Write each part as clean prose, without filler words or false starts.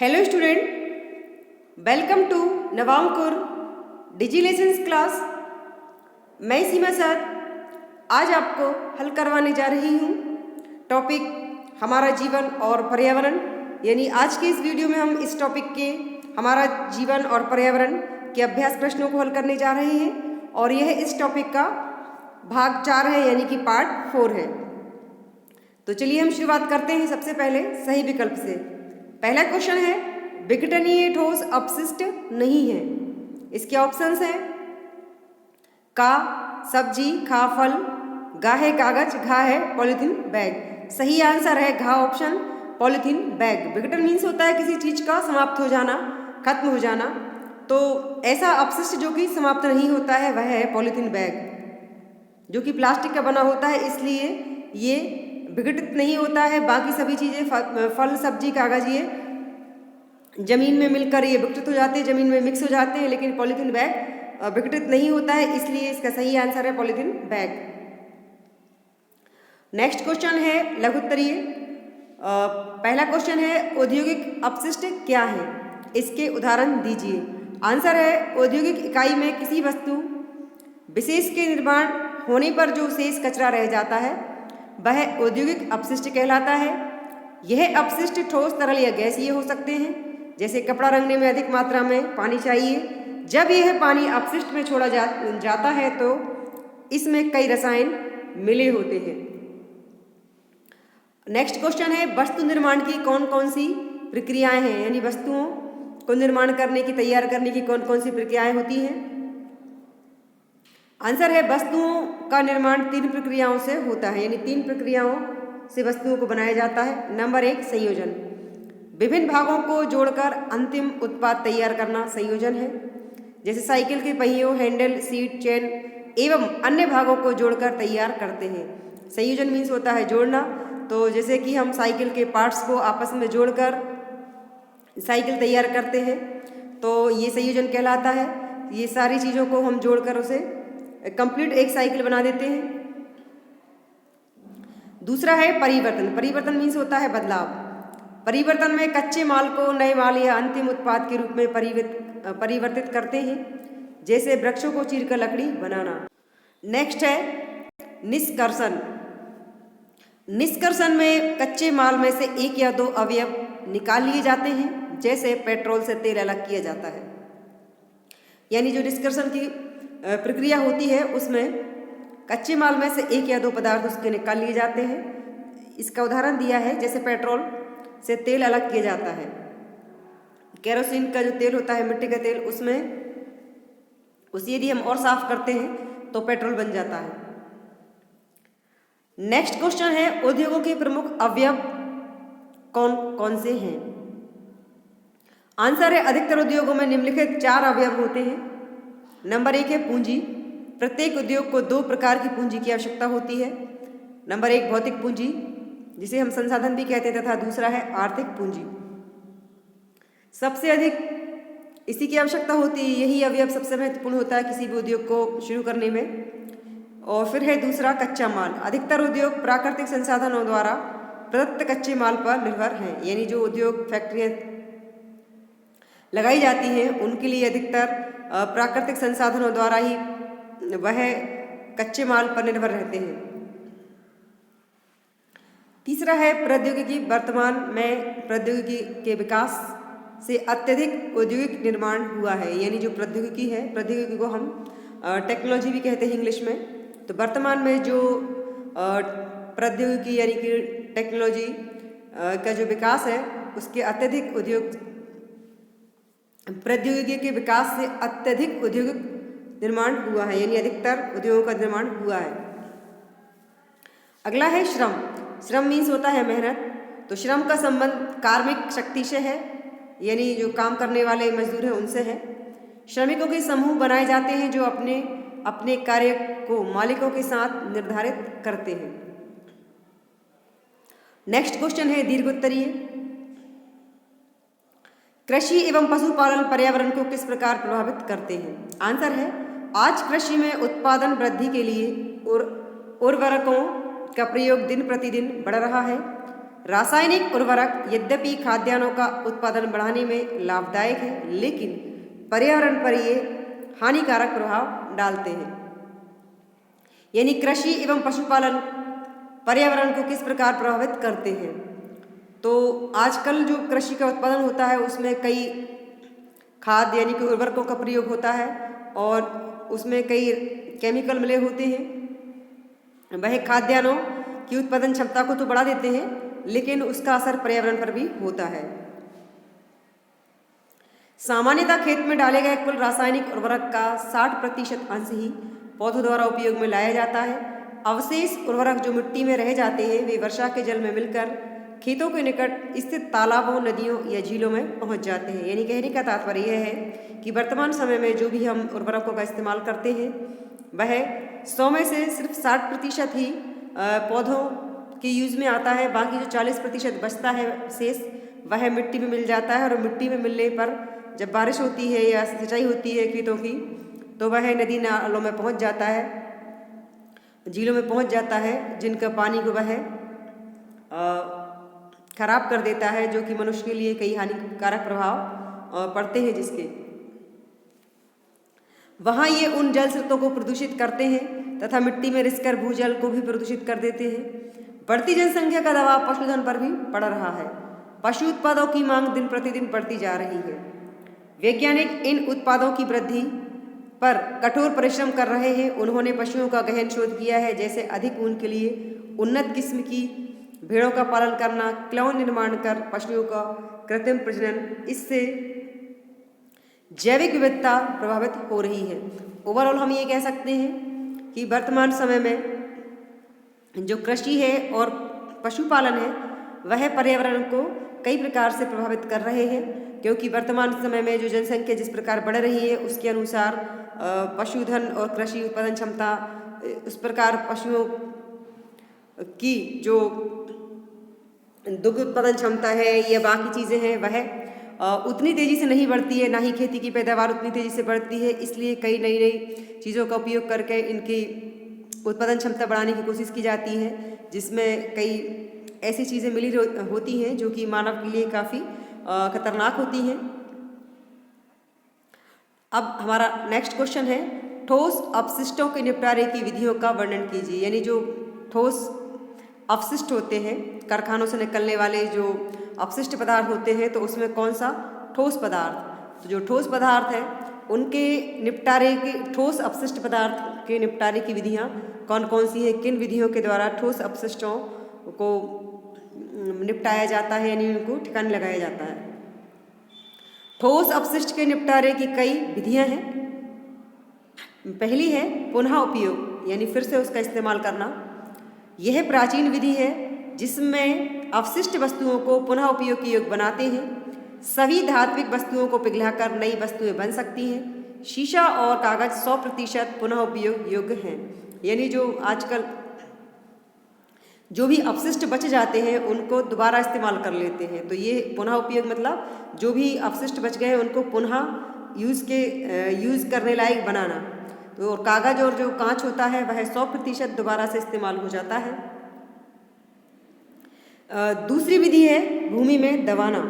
Hello student, welcome to Navankur digi lessons class. मैं Seema sir आज आपको हल करवाने जा रही हूँ टॉपिक हमारा जीवन और पर्यावरण। यानी आज के इस वीडियो में हम इस टॉपिक के हमारा जीवन और पर्यावरण के अभ्यास प्रश्नों को हल करने जा रहे हैं और यह इस टॉपिक का भाग 4 है, यानी कि पार्ट 4 है। तो चलिए हम शुरुआत करते हैं सबसे पहले सही विकल्प से। पहला क्वेश्चन है विघटनीय ठोस अपशिष्ट नहीं है। इसके ऑप्शंस हैं का सब्जी, खा फल, गा है कागज, घा है पॉलीथीन बैग। सही आंसर है घा ऑप्शन पॉलीथीन बैग। विघटन मीन्स होता है किसी चीज का समाप्त हो जाना, खत्म हो जाना। तो ऐसा अपशिष्ट जो कि समाप्त नहीं होता है वह है पॉलीथीन बैग, जो कि प्लास्टिक का बना होता है, इसलिए ये विघटित नहीं होता है। बाकी सभी चीज़ें फल, सब्जी, कागज ये जमीन में मिलकर ये विघटित हो जाते हैं, जमीन में मिक्स हो जाते हैं, लेकिन पॉलीथीन बैग विघटित नहीं होता है, इसलिए इसका सही आंसर है पॉलीथीन बैग। नेक्स्ट क्वेश्चन है लघुत्तरीय। पहला क्वेश्चन है औद्योगिक अपशिष्ट क्या है, इसके उदाहरण दीजिए। आंसर है औद्योगिक इकाई में किसी वस्तु विशेष के निर्माण होने पर जो शेष कचरा रह जाता है वह औद्योगिक अपशिष्ट कहलाता है। यह अपशिष्ट ठोस, तरल या गैसीय हो सकते हैं। जैसे कपड़ा रंगने में अधिक मात्रा में पानी चाहिए, जब यह पानी अपशिष्ट में छोड़ा जाता है तो इसमें कई रसायन मिले होते हैं। नेक्स्ट क्वेश्चन है वस्तु निर्माण की कौन कौन सी प्रक्रियाएं हैं, यानी वस्तुओं को निर्माण करने की, तैयार करने की कौन कौन सी प्रक्रियाएं होती हैं। आंसर है वस्तुओं का निर्माण 3 प्रक्रियाओं से होता है, यानी 3 प्रक्रियाओं से वस्तुओं को बनाया जाता है। नंबर 1 संयोजन, विभिन्न भागों को जोड़कर अंतिम उत्पाद तैयार करना संयोजन है। जैसे साइकिल के पहियों, हैंडल, सीट, चेन एवं अन्य भागों को जोड़कर तैयार करते हैं। संयोजन मीन्स होता है जोड़ना। तो जैसे कि हम साइकिल के पार्ट्स को आपस में जोड़कर साइकिल तैयार करते हैं, तो ये संयोजन कहलाता है। ये सारी चीज़ों को हम जोड़कर उसे कंप्लीट एक साइकिल बना देते हैं। दूसरा है परिवर्तन, परिवर्तन मीन्स होता है बदलाव। परिवर्तन में कच्चे माल को नए माल या अंतिम उत्पाद के रूप में परिवर्तित करते हैं, जैसे वृक्षों को चीरकर लकड़ी बनाना। नेक्स्ट है निष्कर्षण। निष्कर्षण में कच्चे माल में से 1 या 2 अवयव निकाल लिए जाते हैं, जैसे पेट्रोल से तेल अलग किया जाता है। यानी जो निष्कर्षण की प्रक्रिया होती है उसमें कच्चे माल में से 1 या 2 पदार्थ उसके निकाल लिए जाते हैं। इसका उदाहरण दिया है जैसे पेट्रोल से तेल अलग किया जाता है। केरोसिन का जो तेल होता है, मिट्टी का तेल, उसमें उसे यदि हम और साफ करते हैं तो पेट्रोल बन जाता है। नेक्स्ट क्वेश्चन है उद्योगों के प्रमुख अवयव कौन कौन से हैं। आंसर है अधिकतर उद्योगों में निम्नलिखित 4 अवयव होते हैं। नंबर 1 है पूंजी। प्रत्येक उद्योग को 2 प्रकार की पूंजी की आवश्यकता होती है। नंबर 1 भौतिक पूंजी, जिसे हम संसाधन भी कहते हैं, तथा दूसरा है आर्थिक पूंजी। सबसे अधिक इसी की आवश्यकता होती है, यही अवयव सबसे महत्वपूर्ण होता है किसी भी उद्योग को शुरू करने में। और फिर है दूसरा कच्चा माल। अधिकतर उद्योग प्राकृतिक संसाधनों द्वारा प्रदत्त कच्चे माल पर निर्भर हैं, यानी जो उद्योग फैक्ट्रियाँ लगाई जाती हैं उनके लिए अधिकतर प्राकृतिक संसाधनों द्वारा ही वह कच्चे माल पर निर्भर रहते हैं। तीसरा है प्रौद्योगिकी। वर्तमान में प्रौद्योगिकी के विकास से अत्यधिक औद्योगिक निर्माण हुआ है, यानी जो प्रौद्योगिकी है, प्रौद्योगिकी को हम टेक्नोलॉजी भी कहते हैं इंग्लिश में। तो वर्तमान में जो प्रौद्योगिकी यानी कि टेक्नोलॉजी का जो विकास है उसके अत्यधिक प्रौद्योगिकी के विकास से अत्यधिक औद्योगिक निर्माण हुआ है, यानी अधिकतर उद्योगों का निर्माण हुआ है। अगला है श्रम। श्रम मीन्स होता है मेहनत। तो श्रम का संबंध कार्मिक शक्ति से है, यानी जो काम करने वाले मजदूर हैं उनसे है। श्रमिकों के समूह बनाए जाते हैं जो अपने अपने कार्य को मालिकों के साथ निर्धारित करते हैं। नेक्स्ट क्वेश्चन है दीर्घोत्तरीय। कृषि एवं पशुपालन पर्यावरण को किस प्रकार प्रभावित करते हैं। आंसर है आज कृषि में उत्पादन वृद्धि के लिए उर्वरकों का प्रयोग दिन प्रतिदिन बढ़ रहा है। रासायनिक उर्वरक यद्यपि खाद्यान्नों का उत्पादन बढ़ाने में लाभदायक है, लेकिन पर्यावरण पर ये हानिकारक प्रभाव डालते हैं। यानी कृषि एवं पशुपालन पर्यावरण को किस प्रकार प्रभावित करते हैं। तो आजकल जो कृषि का उत्पादन होता है उसमें कई खाद यानी कि उर्वरकों का प्रयोग होता है और उसमें कई केमिकल मिले होते हैं। वह खाद्यान्नों की उत्पादन क्षमता को तो बढ़ा देते हैं, लेकिन उसका असर पर्यावरण पर भी होता है। सामान्यतः खेत में डाले गए कुल रासायनिक उर्वरक का 60% अंश ही पौधों द्वारा उपयोग में लाया जाता है। अवशेष उर्वरक जो मिट्टी में रह जाते हैं वे वर्षा के जल में मिलकर खेतों के निकट स्थित तालाबों, नदियों या झीलों में पहुंच जाते हैं। यानी कहने का तात्पर्य यह है कि वर्तमान समय में जो भी हम उर्वरकों का इस्तेमाल करते हैं वह 100 में से सिर्फ 60% ही पौधों के यूज में आता है। बाकी जो 40% बचता है शेष, वह मिट्टी में मिल जाता है और मिट्टी में मिलने पर जब बारिश होती है या सिंचाई होती है खेतों की, तो वह नदी नालों में पहुंच जाता है, झीलों में पहुंच जाता है, जिनका पानी को वह खराब कर देता है, जो कि मनुष्य के लिए कई हानिकारक प्रभाव पड़ते हैं जिसके। वहाँ ये उन जल स्रोतों को प्रदूषित करते हैं तथा मिट्टी में रिसकर भूजल को भी प्रदूषित कर देते हैं। बढ़ती जनसंख्या का दबाव पशुधन पर भी पड़ रहा है। पशु उत्पादों की मांग दिन प्रतिदिन बढ़ती जा रही है। वैज्ञानिक इन उत्पादों की वृद्धि पर कठोर परिश्रम कर रहे हैं। उन्होंने पशुओं का गहन शोध किया है, जैसे अधिक ऊन के लिए उन्नत किस्म की भेड़ों का पालन करना, क्लोन निर्माण कर पशुओं का कृत्रिम प्रजनन। इससे जैविक विविधता प्रभावित हो रही है। ओवरऑल हम ये कह सकते हैं कि वर्तमान समय में जो कृषि है और पशुपालन है वह पर्यावरण को कई प्रकार से प्रभावित कर रहे हैं, क्योंकि वर्तमान समय में जो जनसंख्या जिस प्रकार बढ़ रही है उसके अनुसार पशुधन और कृषि उत्पादन क्षमता, उस प्रकार पशुओं की जो दुग्ध उत्पादन क्षमता है या बाकी चीज़ें हैं वह उतनी तेज़ी से नहीं बढ़ती है, ना ही खेती की पैदावार उतनी तेज़ी से बढ़ती है। इसलिए कई नई नई चीज़ों का उपयोग करके इनकी उत्पादन क्षमता बढ़ाने की कोशिश की जाती है, जिसमें कई ऐसी चीज़ें मिली होती हैं जो कि मानव के लिए काफ़ी खतरनाक होती हैं। अब हमारा नेक्स्ट क्वेश्चन है, ठोस अपशिष्टों के निपटारे की विधियों का वर्णन कीजिए। यानी जो ठोस अपशिष्ट होते हैं, कारखानों से निकलने वाले जो अपशिष्ट पदार्थ होते हैं, तो उसमें कौन सा ठोस पदार्थ, तो जो ठोस पदार्थ है उनके निपटारे के, ठोस अपशिष्ट पदार्थ के निपटारे की विधियाँ कौन कौन सी हैं, किन विधियों के द्वारा ठोस अपशिष्टों को निपटाया जाता है, यानी उनको ठिकाने लगाया जाता है। ठोस अपशिष्ट के निपटारे की कई विधियां हैं। पहली है पुनः उपयोग, यानी फिर से उसका इस्तेमाल करना। यह प्राचीन विधि है जिसमें अपशिष्ट वस्तुओं को पुनः उपयोग के योग्य बनाते हैं। सभी धात्विक वस्तुओं को पिघलाकर नई वस्तुएं बन सकती हैं। शीशा और कागज 100% पुनः उपयोग योग्य हैं। यानी जो आजकल जो भी अपशिष्ट बच जाते हैं उनको दोबारा इस्तेमाल कर लेते हैं। तो ये पुनः उपयोग मतलब जो भी अपशिष्ट बच गए हैं उनको पुनः यूज़ करने लायक बनाना। तो कागज और जो कांच होता है वह 100% दोबारा से इस्तेमाल हो जाता है। दूसरी विधि है भूमि में दबाना।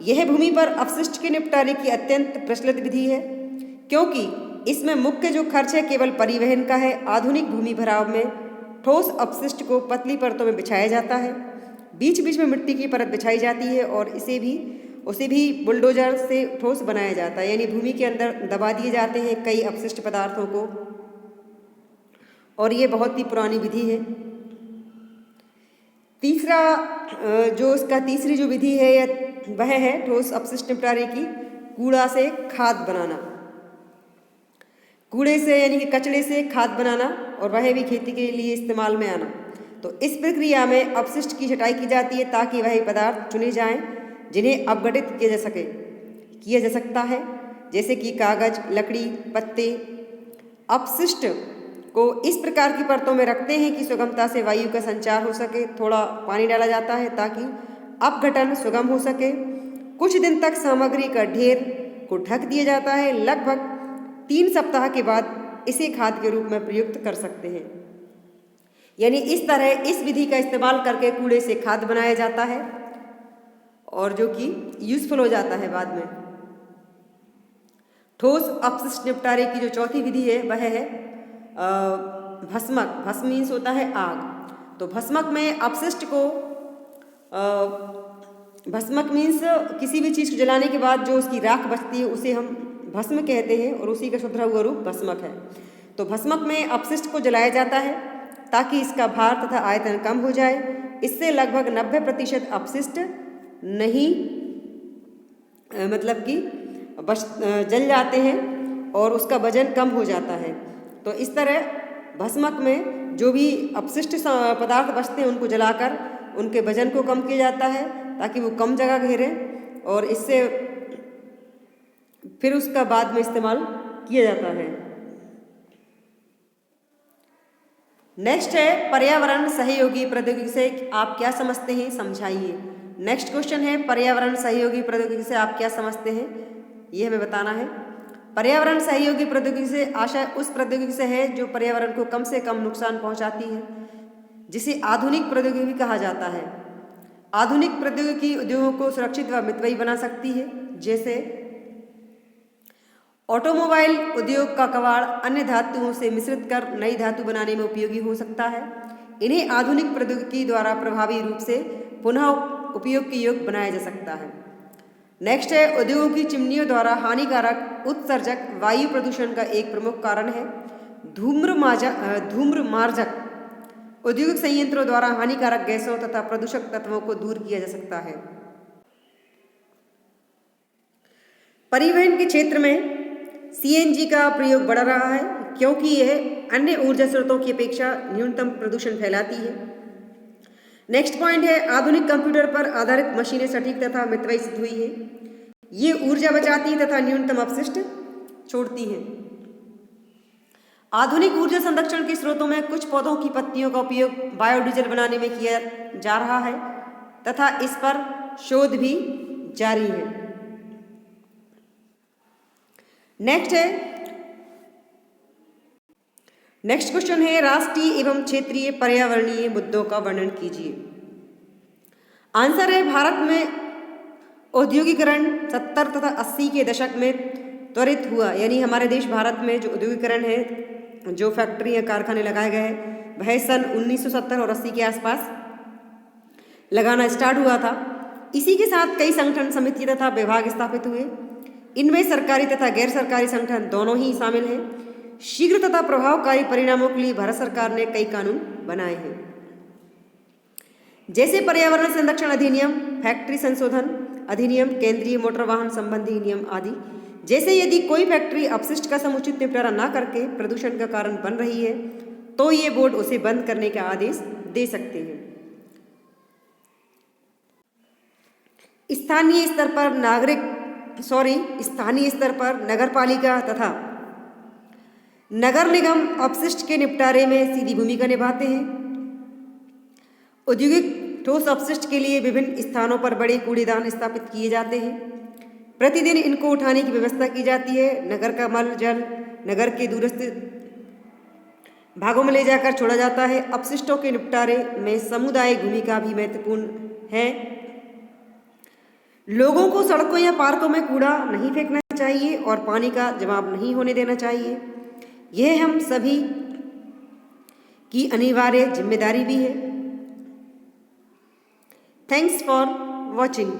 यह भूमि पर अपशिष्ट के निपटारे की अत्यंत प्रचलित विधि है, क्योंकि इसमें मुख्य जो खर्च है केवल परिवहन का है। आधुनिक भूमि भराव में ठोस अपशिष्ट को पतली परतों में बिछाया जाता है। बीच बीच में मिट्टी की परत बिछाई जाती है और उसे भी बुलडोजर से ठोस बनाया जाता है। यानी भूमि के अंदर दबा दिए जाते हैं कई अपशिष्ट पदार्थों को, और ये बहुत ही पुरानी विधि है। तीसरी जो विधि है वह है ठोस अपशिष्ट निपटारे की कूड़ा से खाद बनाना। कूड़े से यानी कि कचड़े से खाद बनाना, और वह भी खेती के लिए इस्तेमाल में आना। तो इस प्रक्रिया में अपशिष्ट की छटाई की जाती है ताकि वह पदार्थ चुने जाएं जिन्हें अपघटित किया जा सकता है, जैसे कि कागज, लकड़ी, पत्ते। अपशिष्ट को इस प्रकार की परतों में रखते हैं कि सुगमता से वायु का संचार हो सके। थोड़ा पानी डाला जाता है ताकि अपघटन सुगम हो सके। कुछ दिन तक सामग्री का ढेर को ढक दिया जाता है। लगभग 3 सप्ताह के बाद इसे खाद के रूप में प्रयुक्त कर सकते हैं। यानी इस तरह इस विधि का इस्तेमाल करके कूड़े से खाद बनाया जाता है और जो कि यूजफुल हो जाता है बाद में। ठोस अपशिष्ट निपटारे की जो चौथी विधि है वह है भस्मक। भस्म मीन्स होता है आग। तो भस्मक में अपशिष्ट को भस्मक मीन्स किसी भी चीज़ को जलाने के बाद जो उसकी राख बचती है उसे हम भस्म कहते हैं और उसी का सुधरा हुआ रूप भस्मक है। तो भस्मक में अपशिष्ट को जलाया जाता है ताकि इसका भार तथा आयतन कम हो जाए। इससे लगभग 90% अपशिष्ट नहीं मतलब कि जल जाते हैं और उसका वजन कम हो जाता है। तो इस तरह भस्मक में जो भी अपशिष्ट पदार्थ बचते हैं उनको जलाकर उनके वजन को कम किया जाता है ताकि वो कम जगह घेरें और इससे फिर उसका बाद में इस्तेमाल किया जाता है। नेक्स्ट है पर्यावरण सहयोगी प्रौद्योगिकी से आप क्या समझते हैं, समझाइए। नेक्स्ट क्वेश्चन है पर्यावरण सहयोगी प्रौद्योगिकी से आप क्या समझते हैं, ये हमें बताना है। पर्यावरण सहयोगी प्रौद्योगिकी से आशय उस प्रौद्योगिकी से है जो पर्यावरण को कम से कम नुकसान पहुंचाती है, जिसे आधुनिक प्रौद्योगिकी कहा जाता है। आधुनिक प्रौद्योगिकी उद्योगों को सुरक्षित व मितव्ययी बना सकती है, जैसे ऑटोमोबाइल उद्योग का कबाड़ अन्य धातुओं से मिश्रित कर नई धातु बनाने में उपयोगी हो सकता है। इन्हें आधुनिक प्रौद्योगिकी द्वारा प्रभावी रूप से पुनः उपयोग के योग्य बनाया जा सकता है। नेक्स्ट है उद्योगों की चिमनियों द्वारा हानिकारक उत्सर्जक वायु प्रदूषण का एक प्रमुख कारण है धूम्रमार्जक। औद्योगिक संयंत्रों द्वारा हानिकारक गैसों तथा प्रदूषक तत्वों को दूर किया जा सकता है। परिवहन के क्षेत्र में सीएनजी का प्रयोग बढ़ रहा है क्योंकि यह अन्य ऊर्जा स्रोतों की अपेक्षा न्यूनतम प्रदूषण फैलाती है। नेक्स्ट पॉइंट है आधुनिक कंप्यूटर पर आधारित मशीनें सटीक तथा मितव्ययी सिद्ध हुई है। ये ऊर्जा बचाती तथा न्यूनतम अपशिष्ट छोड़ती हैं। आधुनिक ऊर्जा संरक्षण के स्रोतों में कुछ पौधों की पत्तियों का उपयोग बायोडीजल बनाने में किया जा रहा है तथा इस पर शोध भी जारी है। नेक्स्ट क्वेश्चन है राष्ट्रीय एवं क्षेत्रीय पर्यावरणीय मुद्दों का वर्णन कीजिए। आंसर है भारत में औद्योगिकरण 70 तथा 80 के दशक में त्वरित हुआ, यानी हमारे देश भारत में जो औद्योगिकरण है, जो फैक्ट्री या कारखाने लगाए गए वह सन 1970 और 80 के आसपास लगाना स्टार्ट हुआ था। इसी के साथ कई संगठन समिति तथा विभाग स्थापित हुए। इनमें सरकारी तथा गैर सरकारी संगठन दोनों ही शामिल हैं। शीघ्र तथा प्रभावकारी परिणामों के लिए भारत सरकार ने कई कानून बनाए हैं, जैसे पर्यावरण संरक्षण अधिनियम, फैक्ट्री संशोधन अधिनियम, केंद्रीय मोटर वाहन संबंधी नियम आदि। जैसे यदि कोई फैक्ट्री अपशिष्ट का समुचित निपटारा न करके प्रदूषण का कारण बन रही है तो ये बोर्ड उसे बंद करने का आदेश दे सकते हैं। स्थानीय स्तर पर नगरपालिका तथा नगर निगम अपशिष्ट के निपटारे में सीधी भूमिका निभाते हैं। औद्योगिक ठोस अपशिष्ट के लिए विभिन्न स्थानों पर बड़े कूड़ेदान स्थापित किए जाते हैं। प्रतिदिन इनको उठाने की व्यवस्था की जाती है। नगर का मल जल नगर के दूरस्थ भागों में ले जाकर छोड़ा जाता है। अपशिष्टों के निपटारे में सामुदायिक भूमिका भी महत्वपूर्ण है। लोगों को सड़कों या पार्कों में कूड़ा नहीं फेंकना चाहिए और पानी का जमाव नहीं होने देना चाहिए। यह हम सभी की अनिवार्य जिम्मेदारी भी है। Thanks for watching.